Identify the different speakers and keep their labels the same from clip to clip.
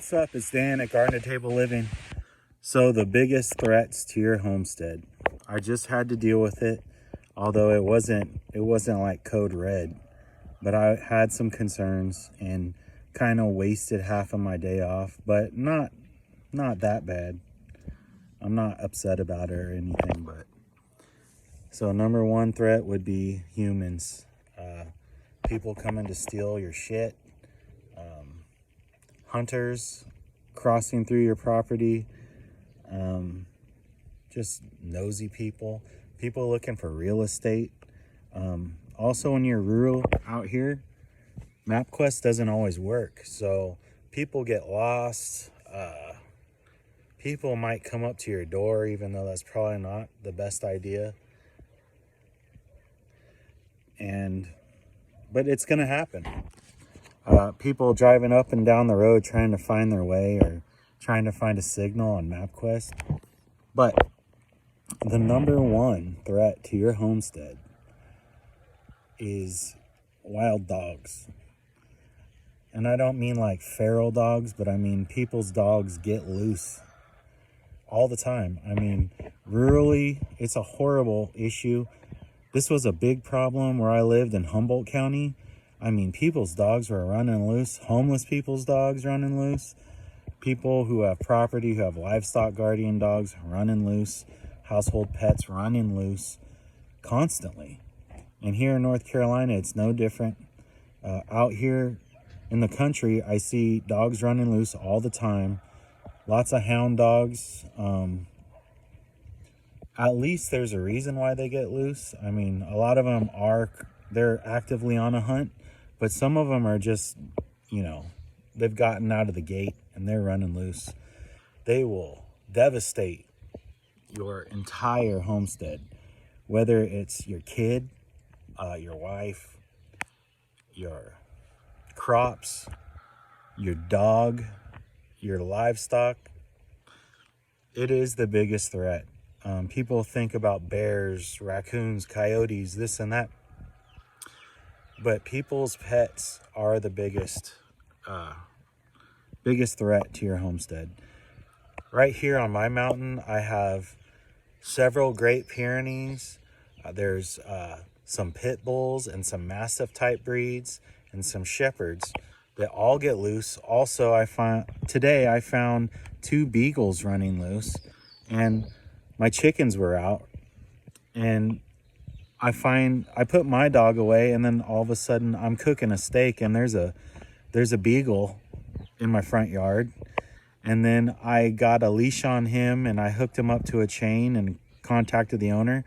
Speaker 1: What's up? It's Dan at Garden to Table Living. So the biggest threats to your homestead. I just had to deal with it, although it wasn't like code red, but I had some concerns and kind of wasted half of my day off, but not that bad. I'm not upset about it or anything, but so number one threat would be humans. People coming to steal your shit. Hunters crossing through your property. Just nosy people looking for real estate. Also, when you're rural out here, MapQuest doesn't always work, so people get lost. People might come up to your door, even though that's probably not the best idea. But it's gonna happen. People driving up and down the road trying to find their way or trying to find a signal on MapQuest. But the number one threat to your homestead is wild dogs. And I don't mean like feral dogs, but I mean people's dogs get loose all the time. I mean, rurally, it's a horrible issue. This was a big problem where I lived in Humboldt County. I mean, people's dogs were running loose, homeless people's dogs running loose, people who have property, who have livestock guardian dogs running loose, household pets running loose constantly. And here in North Carolina, it's no different. Out here in the country, I see dogs running loose all the time. Lots of hound dogs. At least there's a reason why they get loose. I mean, a lot of them they're actively on a hunt, but some of them are just, they've gotten out of the gate and they're running loose. They will devastate your entire homestead, whether it's your kid, your wife, your crops, your dog, your livestock. It is the biggest threat. People think about bears, raccoons, coyotes, this and that. But people's pets are the biggest threat to your homestead. Right here on my mountain, I have several Great Pyrenees. There's some pit bulls and some mastiff type breeds and some shepherds that all get loose. Also, today I found 2 beagles running loose, and my chickens were out, and I put my dog away, and then all of a sudden I'm cooking a steak and there's a beagle in my front yard. And then I got a leash on him and I hooked him up to a chain and contacted the owner.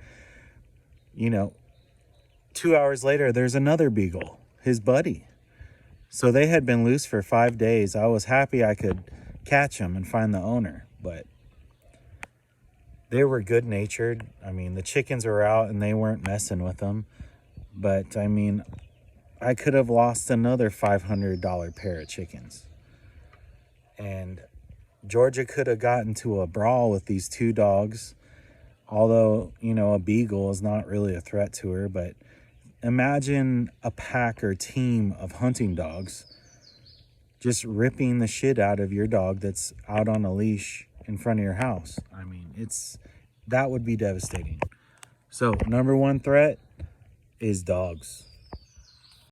Speaker 1: 2 hours later, there's another beagle, his buddy. So they had been loose for 5 days. I was happy I could catch them and find the owner, but they were good natured. I mean, the chickens were out and they weren't messing with them. But I mean, I could have lost another $500 pair of chickens. And Georgia could have gotten to a brawl with these 2 dogs. Although, a beagle is not really a threat to her. But imagine a pack or team of hunting dogs just ripping the shit out of your dog that's out on a leash in front of your house. I mean, that would be devastating. So number one threat is dogs.